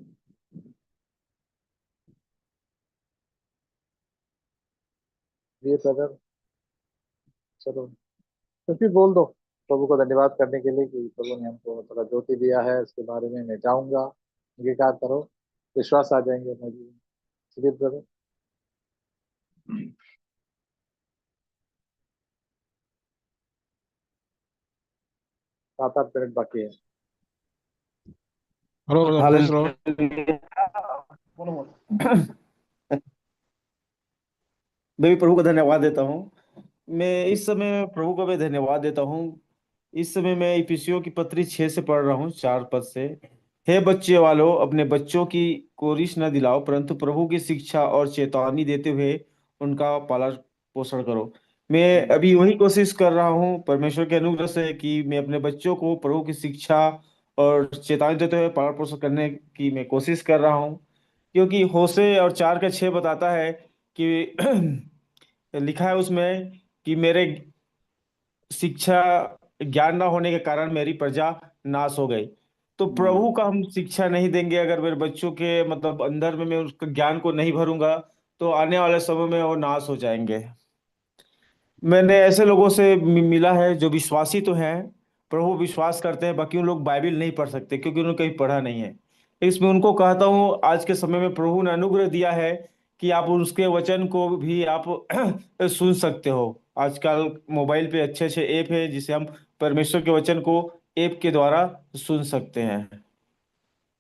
ये ब्रदर, चलो तो फिर बोल दो प्रभु को धन्यवाद करने के लिए कि प्रभु ने हमको थोड़ा ज्योति दिया है, उसके बारे में मैं जाऊंगा, ये क्या करो, विश्वास आ जाएंगे मुझे। चलिए ब्रदर। 7-8 मिनट बाकी है। Hello brother, praise Lord. बोलो बोलो। मैं भी प्रभु का धन्यवाद देता हूँ। मैं इस समय प्रभु का भी धन्यवाद देता हूँ। इस समय मैं इफिसियों की पत्री 6 से पढ़ रहा हूँ, 4 पद से। हे बच्चे वालों, अपने बच्चों की को रिस न दिलाओ, परंतु प्रभु की शिक्षा और चेतावनी देते हुए उनका पालन पोषण करो। मैं अभी वही कोशिश कर रहा हूँ परमेश्वर के अनुग्रह से कि मैं अपने बच्चों को प्रभु की शिक्षा और चेतावनी देते हुए पालन पोषण करने की मैं कोशिश कर रहा हूँ। क्योंकि होशे और 4 के 6 बताता है कि लिखा है उसमें कि मेरे शिक्षा ज्ञान ना होने के कारण मेरी प्रजा नाश हो गई। तो प्रभु का हम शिक्षा नहीं देंगे, अगर मेरे बच्चों के मतलब अंदर में मैं उसका ज्ञान को नहीं भरूंगा, तो आने वाले समय में वो नाश हो जाएंगे। मैंने ऐसे लोगों से मिला है जो विश्वासी तो हैं, प्रभु विश्वास करते हैं, बाकी उन लोग बाइबल नहीं पढ़ सकते क्योंकि उन्होंने कहीं पढ़ा नहीं है। इसमें उनको कहता हूँ, आज के समय में प्रभु ने अनुग्रह दिया है कि आप उसके वचन को भी आप सुन सकते हो। आजकल मोबाइल पे अच्छे अच्छे ऐप है जिसे हम परमेश्वर के वचन को ऐप के द्वारा सुन सकते हैं।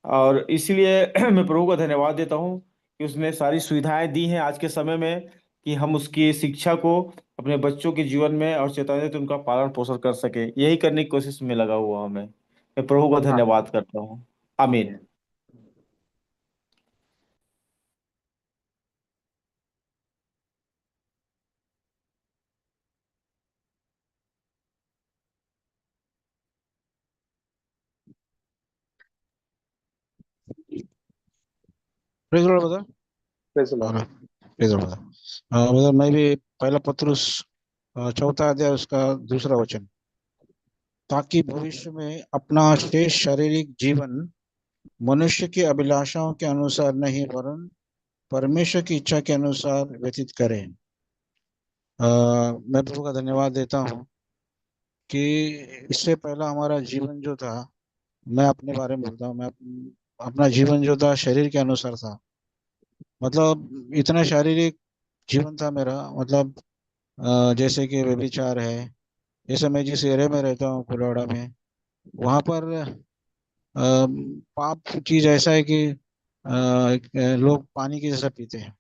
और इसीलिए मैं प्रभु का धन्यवाद देता हूँ कि उसने सारी सुविधाएं दी हैं आज के समय में कि हम उसकी शिक्षा को अपने बच्चों के जीवन में और चेतावनी देते उनका पालन पोषण कर सके। यही करने की कोशिश में लगा हुआ हूं मैं प्रभु का हाँ, धन्यवाद करता हूँ। आमीन। Praise Lord brother. praise the Lord। और प्रेज लॉर्ड ब्रदर। ब्रदर, मैं भी पहला पत्रुस 4 अध्याय उसका 2 वचन, ताकि भविष्य में अपना शेष शारीरिक जीवन मनुष्य की अभिलाषाओं के अनुसार नहीं वरन परमेश्वर की इच्छा के अनुसार व्यतीत करें। मैं प्रभु का धन्यवाद देता हूँ कि इससे पहला हमारा जीवन जो था, मैं अपने बारे में बोलता हूँ, मैं अपना जीवन जो था शरीर के अनुसार था। मतलब इतना शारीरिक जीवन था मेरा, मतलब जैसे कि व्यभिचार है। जैसे मैं जिस एरिया में रहता हूँ कुलाड़ा में, वहाँ पर पाप चीज ऐसा है कि लोग पानी की जैसा पीते हैं,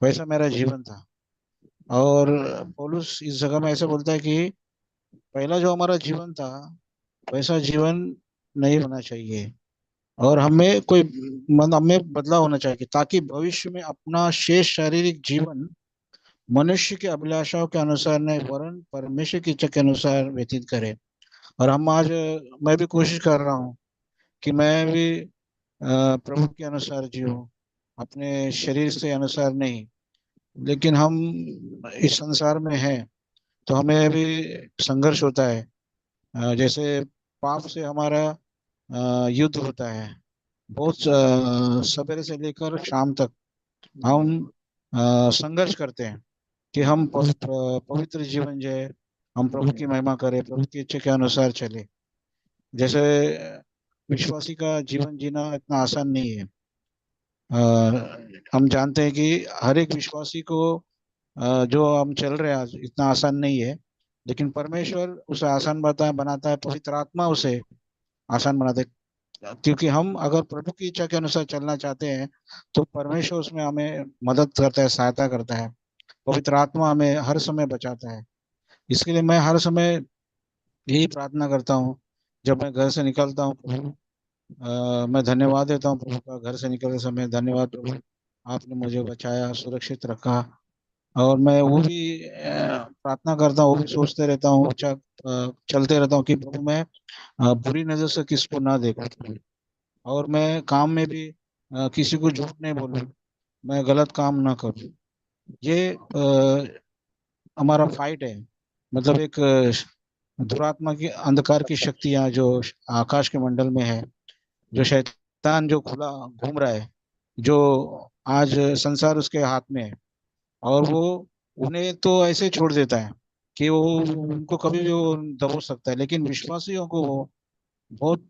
वैसा मेरा जीवन था। और पौलुस इस जगह में ऐसे बोलता है कि पहला जो हमारा जीवन था वैसा जीवन नहीं होना चाहिए, और हमें कोई मन हमें बदलाव होना चाहिए, ताकि भविष्य में अपना शेष शारीरिक जीवन मनुष्य की अभिलाषाओं के अनुसार नहीं वरन परमेश्वर की इच्छा के अनुसार व्यतीत करें। और हम आज मैं भी कोशिश कर रहा हूँ कि मैं भी प्रभु के अनुसार जीऊं, अपने शरीर से अनुसार नहीं। लेकिन हम इस संसार में हैं तो हमें भी संघर्ष होता है। जैसे पाप से हमारा युद्ध होता है, बहुत सवेरे से लेकर शाम तक हम संघर्ष करते हैं कि हम पवित्र जीवन जिए, हम प्रभु की महिमा करें, प्रभु की इच्छा के अनुसार चले। जैसे विश्वासी का जीवन जीना इतना आसान नहीं है। हम जानते हैं कि हर एक विश्वासी को जो हम चल रहे हैं आज इतना आसान नहीं है, लेकिन परमेश्वर उसे आसान बनाता है, पवित्र आत्मा उसे आसान बनाते हैं। क्योंकि हम अगर प्रभु की इच्छा के अनुसार चलना चाहते हैं तो परमेश्वर उसमें हमें मदद करता है, सहायता करता है। पवित्र आत्मा हमें हर समय बचाता है। इसके लिए मैं हर समय यही प्रार्थना करता हूँ। जब मैं घर से निकलता हूँ प्रभु, मैं धन्यवाद देता हूँ प्रभु का। घर से निकलते समय धन्यवाद प्रभु, आपने मुझे बचाया, सुरक्षित रखा। और मैं वो भी प्रार्थना करता हूँ, वो भी सोचते रहता हूँ, चलते रहता हूँ कि प्रभु मैं बुरी नजर से किसको ना देखूं प्रभु। और मैं काम में भी किसी को झूठ नहीं बोलूं, मैं गलत काम ना करूं। ये हमारा फाइट है, मतलब एक दुरात्मा की अंधकार की शक्तियां जो आकाश के मंडल में है, जो शैतान जो खुला घूम रहा है, जो आज संसार उसके हाथ में है, और वो उन्हें तो ऐसे छोड़ देता है कि वो उनको कभी भी वो दबोच सकता है, लेकिन विश्वासियों को वो बहुत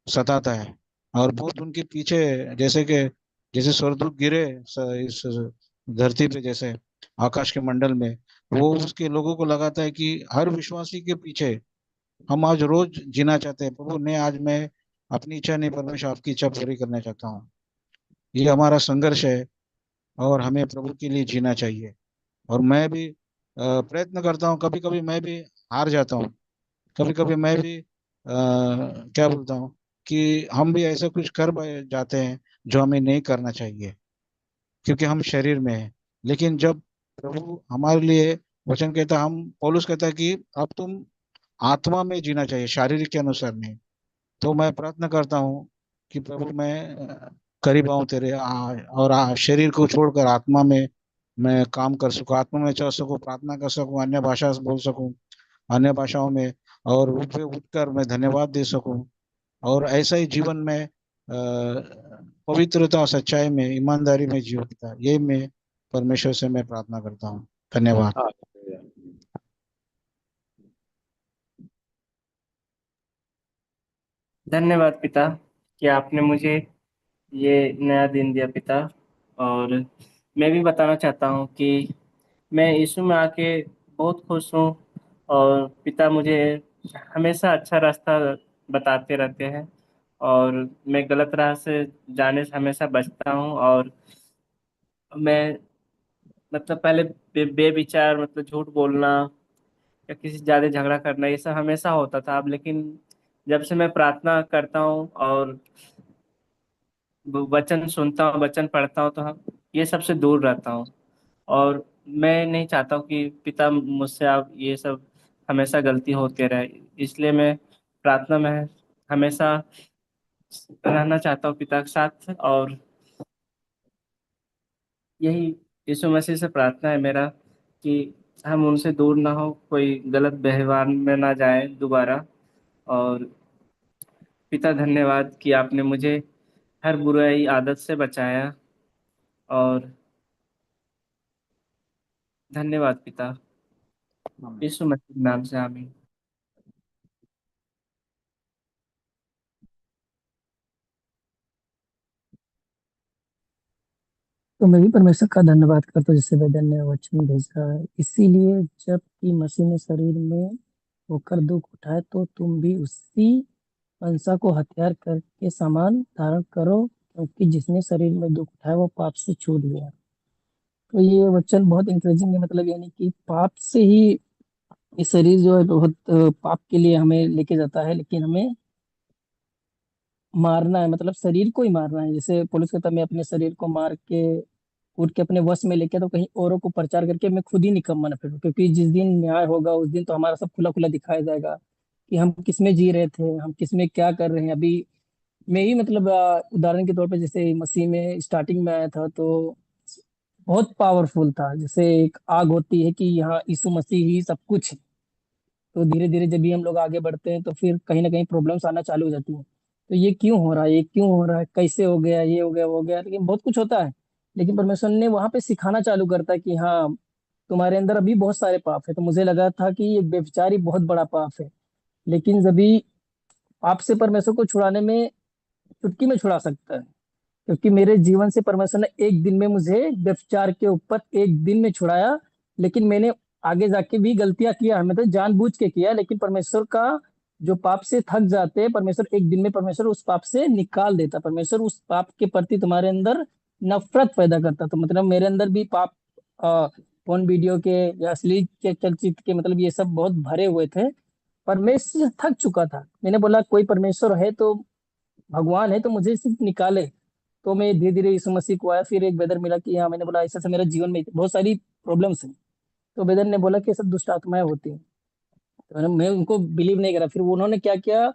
सताता है और बहुत उनके पीछे, जैसे कि जैसे स्वर्गदूत गिरे इस धरती पे, जैसे आकाश के मंडल में, वो उसके लोगों को लगाता है कि हर विश्वासी के पीछे हम आज रोज जीना चाहते हैं, प्रभु ने आज मैं अपनी इच्छा नहीं परमेश्वर आपकी इच्छा पूरी करना चाहता हूँ। ये हमारा संघर्ष है और हमें प्रभु के लिए जीना चाहिए। और मैं भी प्रयत्न करता हूँ, कभी कभी मैं भी हार जाता हूँ, कभी कभी मैं भी क्या बोलता हूँ कि हम भी ऐसा कुछ कर जाते हैं जो हमें नहीं करना चाहिए, क्योंकि हम शरीर में हैं। लेकिन जब प्रभु हमारे लिए वचन कहता है, हम पौलुस कहता है कि अब तुम आत्मा में जीना चाहिए, शारीरिक के अनुसार नहीं। तो मैं प्रार्थना करता हूँ कि प्रभु मैं करीब आऊँ तेरे, और शरीर को छोड़कर आत्मा में मैं काम कर सकूँ, आत्मा में चल सकूँ, प्रार्थना कर सकूँ, अन्य भाषा बोल सकूँ, अन्य भाषाओं में, और उठकर मैं धन्यवाद दे सकूँ, और ऐसा ही जीवन में पवित्रता और सच्चाई में ईमानदारी में जीवन बिता, ये मैं परमेश्वर से मैं प्रार्थना करता हूँ। धन्यवाद। धन्यवाद पिता कि आपने मुझे ये नया दिन दिया पिता। और मैं भी बताना चाहता हूँ कि मैं यीशु में आके बहुत खुश हूँ। और पिता मुझे हमेशा अच्छा रास्ता बताते रहते हैं और मैं गलत राह से जाने से हमेशा बचता हूँ। और मैं मतलब पहले बेविचार मतलब झूठ बोलना या किसी से ज्यादा झगड़ा करना ये सब हमेशा होता था। अब लेकिन जब से मैं प्रार्थना करता हूँ और वचन सुनता हूँ, वचन पढ़ता हूँ, तो हम ये सबसे दूर रहता हूँ। और मैं नहीं चाहता हूँ कि पिता मुझसे आप ये सब हमेशा गलती होते रहे, इसलिए मैं प्रार्थना में हमेशा रहना चाहता हूँ पिता के साथ। और यही यीशु मसीह से प्रार्थना है मेरा कि हम उनसे दूर ना हो, कोई गलत व्यवहार में ना जाए दोबारा। और पिता धन्यवाद कि आपने मुझे हर बुराई आदत से बचाया। और धन्यवाद पिता, यीशु मसीह के नाम से आमीन। तो मैं भी परमेश्वर का धन्यवाद करता हूँ जिससे वेदन ने वचन भेजा है। इसीलिए जब कि मसीह ने शरीर में होकर दुख उठाए तो तुम भी उसी मनसा को हथियार करके सामान धारण करो, क्योंकि जिसने शरीर में दुख उठाया वो पाप से छूट गया। तो ये वचन बहुत इंकरेजिंग है, मतलब यानी कि पाप से ही ये शरीर जो है बहुत पाप के लिए हमें लेके जाता है, लेकिन हमें मारना है, मतलब शरीर को ही मारना है। जैसे पुलिस कहता है मैं अपने शरीर को मार के कूट के अपने वश में लेके तो कहीं औरों को प्रचार करके मैं खुद ही निकम्मा न फिरूं, क्योंकि जिस दिन न्याय होगा उस दिन तो हमारा सब खुला खुला दिखाया जाएगा कि हम किस में जी रहे थे, हम किस में क्या कर रहे हैं। अभी मैं ही मतलब उदाहरण के तौर पे जैसे मसीह में स्टार्टिंग में आया था तो बहुत पावरफुल था, जैसे एक आग होती है कि यहाँ यीशु मसीह ही सब कुछ है। तो धीरे धीरे जब भी हम लोग आगे बढ़ते हैं तो फिर कहीं ना कहीं प्रॉब्लम्स आना चालू हो जाती हैं। तो ये क्यों हो रहा है, ये क्यों हो रहा है, कैसे हो गया, ये हो गया वो हो गया, लेकिन बहुत कुछ होता है। लेकिन परमेश्वर ने वहां पे सिखाना चालू करता है कि हाँ तुम्हारे अंदर अभी बहुत सारे पाप है। तो मुझे लगा था कि ये व्यभिचारी बहुत बड़ा पाप है, लेकिन जब भी पाप से परमेश्वर को छुड़ाने में चुटकी में छुड़ा सकता है, क्योंकि मेरे जीवन से परमेश्वर ने एक दिन में मुझे व्यभिचार के ऊपर एक दिन में छुड़ाया। लेकिन मैंने आगे जाके भी गलतियां किया, मैं तो जानबूझ के किया, लेकिन परमेश्वर का जो पाप से थक जाते हैं परमेश्वर एक दिन में परमेश्वर उस पाप से निकाल देता। परमेश्वर उस पाप के प्रति तुम्हारे अंदर नफरत पैदा करता। तो मतलब मेरे अंदर भी पाप फोन वीडियो के या अश्लील के चलचित्र के मतलब ये सब बहुत भरे हुए थे। परमेश्वर थक चुका था, मैंने बोला कोई परमेश्वर है तो भगवान है तो मुझे सिर्फ निकाले। तो मैं धीरे धीरे यीशु मसीह को आया, फिर एक वेदर मिला कि हाँ, मैंने बोला ऐसा से मेरा जीवन में बहुत सारी प्रॉब्लम्स हैं। तो वेदर ने बोला कि ये सब दुष्ट आत्माएं होती हैं। तो मैं उनको बिलीव नहीं करा। फिर उन्होंने क्या किया,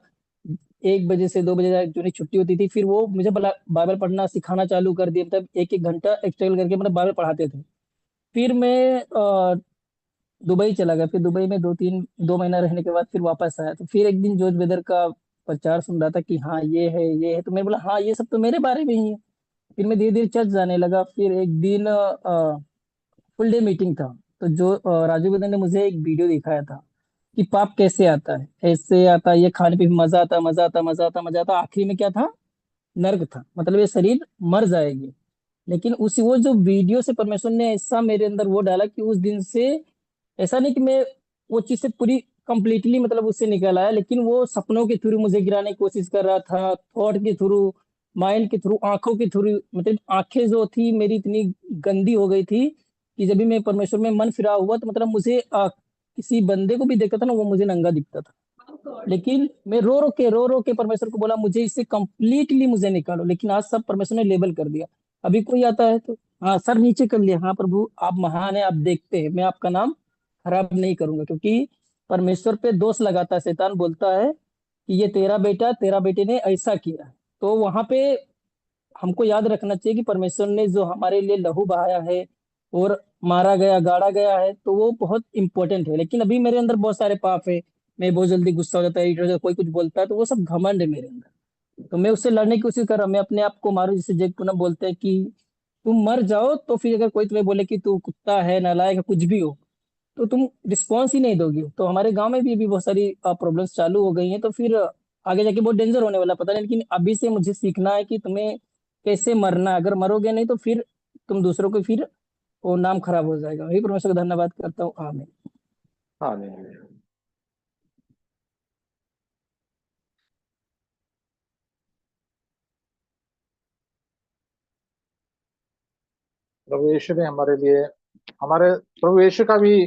1 बजे से 2 बजे तक जो छुट्टी होती थी फिर वो मुझे बाइबल पढ़ना सिखाना चालू कर दिया, मतलब 1 1 घंटा एक्स्ट्रा करके मतलब बाइबल पढ़ाते थे। फिर मैं दुबई चला गया। फिर दुबई में 2 महीना रहने के बाद फिर वापस आया। तो फिर एक दिन जॉर्ज वेदर का प्रचार सुन रहा था कि हाँ ये है। तो मैं बोला हाँ ये सब तो मेरे बारे में ही है। फिर मैं धीरे धीरे चर्च जाने लगा। फिर एक दिन फुल डे मीटिंग था। तो जो राजू वेदर ने मुझे एक वीडियो दिखाया था कि पाप कैसे आता है, ऐसे आता है, ये खाने पे भी मजा आता, मजा आता, मजा आता, मजा आता, आखिरी में क्या था, नर्क था। मतलब ये शरीर मर जाएगी। लेकिन उसी वो जो वीडियो से परमेश्वर ने ऐसा मेरे अंदर वो डाला कि उस दिन से ऐसा नहीं कि मैं वो चीज से पूरी कंप्लीटली मतलब उससे निकल आया, लेकिन वो सपनों के थ्रू मुझे गिराने की कोशिश कर रहा था, थॉट के थ्रू, माइंड के थ्रू, आंखों के थ्रू। मतलब आंखें जो थी मेरी इतनी गंदी हो गई थी कि जब भी मैं परमेश्वर में मन फिरा हुआ तो मतलब मुझे किसी बंदे को भी देखता था ना, वो मुझे नंगा दिखता था। लेकिन मैं रो रो के परमेश्वर को बोला मुझे इससे कंप्लीटली मुझे निकालो। लेकिन आज सब परमेश्वर ने लेबल कर दिया। अभी कोई आता है तो हाँ सर नीचे कर लिया, हाँ प्रभु आप महान है, आप देखते हैं, मैं आपका नाम खराब नहीं करूंगा। क्योंकि परमेश्वर पे दोष लगाता है शैतान, बोलता है कि ये तेरा बेटे ने ऐसा किया। तो वहां पे हमको याद रखना चाहिए कि परमेश्वर ने जो हमारे लिए लहू बहाया है और मारा गया, गाड़ा गया है, तो वो बहुत इंपॉर्टेंट है। लेकिन अभी मेरे अंदर बहुत सारे पाप है। मैं बहुत जल्दी गुस्सा हो जाता है, इधर-उधर कोई कुछ बोलता है तो वो सब घमंड है मेरे अंदर। तो मैं उससे लड़ने की कोशिश कर रहा हूँ, मैं अपने आप को मारू। जैसे जैक पूनम बोलते हैं कि तुम मर जाओ, तो फिर अगर कोई तुम्हें बोले कि तू कुत्ता है, नालायक है, कुछ भी हो, तो तुम रिस्पॉन्स ही नहीं दोगे। तो हमारे गांव में भी अभी बहुत सारी प्रॉब्लम्स चालू हो गई हैं। तो फिर आगे जाके बहुत डेंजर होने वाला पता नहीं। लेकिन अभी से मुझे सीखना है कि तुम्हें कैसे मरना है। अगर मरोगे नहीं तो फिर तुम दूसरों को फिर वो नाम खराब हो जाएगा। वही परमेश्वर का धन्यवाद करता हूँ। आमीन। हाँ नहीं, प्रभु यीशु ने हमारे लिए, हमारे प्रभु यीशु का भी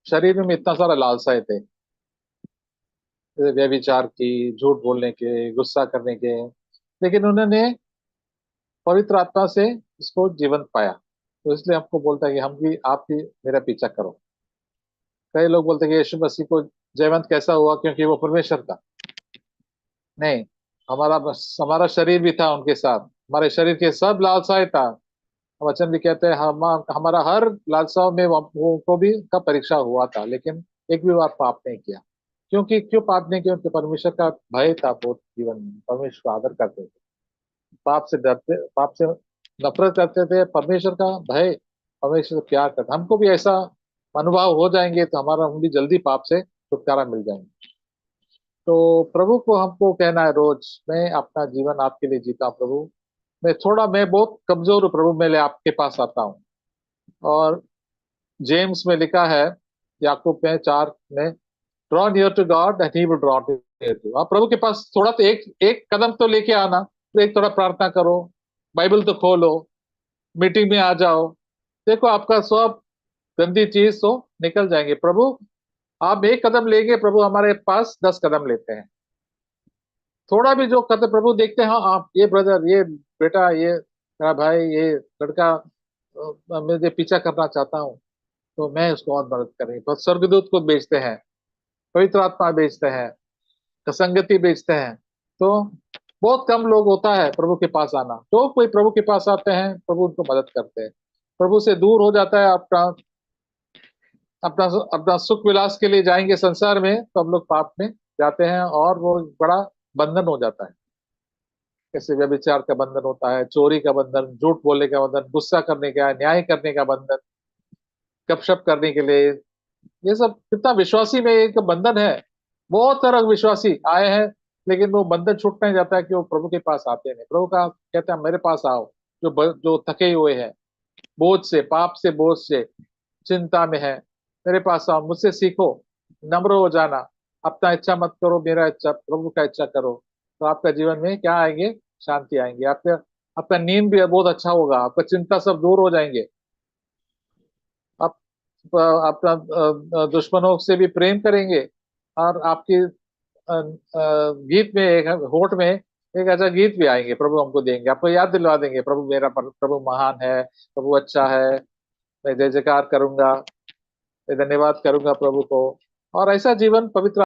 शरीर में इतना सारा लालसाएं थे, जैसे व्यभिचार की, झूठ बोलने के, गुस्सा करने के, लेकिन उन्होंने पवित्र आत्मा से इसको जीवंत पाया। तो इसलिए हमको बोलता है कि हम भी, आप भी मेरा पीछा करो। कई लोग बोलते हैं कि यीशु मसीह को जयवंत कैसा हुआ, क्योंकि वो परमेश्वर था। नहीं, हमारा शरीर भी था उनके साथ, हमारे शरीर के सब लालसाएं था। वचन भी कहते हैं हमारा हर लालसाओं में को भी का परीक्षा हुआ था, लेकिन एक भी बार पाप नहीं किया। क्यों पाप नहीं किया? क्योंकि परमेश्वर का भय था बहुत जीवन में, परमेश्वर का आदर करते थे, पाप से नफरत करते थे, परमेश्वर का भय, परमेश्वर से प्यार करते। हमको भी ऐसा अनुभव हो जाएंगे तो हमारा हम भी जल्दी पाप से छुटकारा मिल जाएंगे। तो प्रभु को हमको कहना है रोज, मैं अपना जीवन आपके लिए जीता हूं प्रभु। मैं बहुत कमजोर हूँ प्रभु, मैं आपके पास आता हूँ। और जेम्स में लिखा है, याकूब में 4 में, draw near to God and he will draw near to. आप प्रभु के पास थोड़ा तो एक एक कदम तो लेके आना, तो एक थोड़ा प्रार्थना करो, बाइबल तो खोलो, मीटिंग में आ जाओ, देखो आपका सब गंदी चीज तो निकल जाएंगे। प्रभु आप एक कदम लेंगे, प्रभु हमारे पास 10 कदम लेते हैं। थोड़ा भी जो कदम प्रभु देखते हैं, हाँ आप ये ब्रदर, ये बेटा, ये मेरा भाई, ये लड़का मुझे पीछा करना चाहता हूँ, तो मैं उसको और मदद करेंगे। तो स्वर्गदूत को बेचते हैं, पवित्र आत्मा बेचते हैं, संगति बेचते हैं। तो बहुत कम लोग होता है प्रभु के पास आना। तो कोई प्रभु के पास आते हैं, प्रभु उनको मदद करते हैं। प्रभु से दूर हो जाता है, अपना अपना अपना सुख विलास के लिए जाएंगे संसार में, तो हम लोग पाप में जाते हैं और वो बड़ा बंधन हो जाता है। जैसे व्यभिचार का बंधन होता है, चोरी का बंधन, झूठ बोलने का बंधन, गुस्सा करने का, न्याय करने का बंधन, गपशप करने के लिए, ये सब कितना विश्वासी में एक बंधन है। बहुत सारा विश्वासी आए हैं, लेकिन वो बंधन छूट नहीं जाता है कि वो प्रभु के पास आते नहीं। प्रभु का कहते हैं मेरे पास आओ, जो थके हुए हैं, बोझ से, पाप से, बोझ से, चिंता में है, मेरे पास आओ, मुझसे सीखो, नम्र हो जाना, अपना इच्छा मत करो, मेरा इच्छा, प्रभु का इच्छा करो। तो आपका जीवन में क्या आएंगे? शांति आएंगे। आपका नींद भी बहुत अच्छा होगा, आपका चिंता सब दूर हो जाएंगे। आप अपना दुश्मनों से भी प्रेम करेंगे। और आपकी गीत में, एक होठ में एक ऐसा गीत भी आएंगे, प्रभु हमको देंगे, आपको याद दिलवा देंगे, प्रभु महान है, प्रभु अच्छा है, मैं जय जयकार करूंगा, मैं धन्यवाद करूंगा प्रभु को। और ऐसा जीवन पवित्र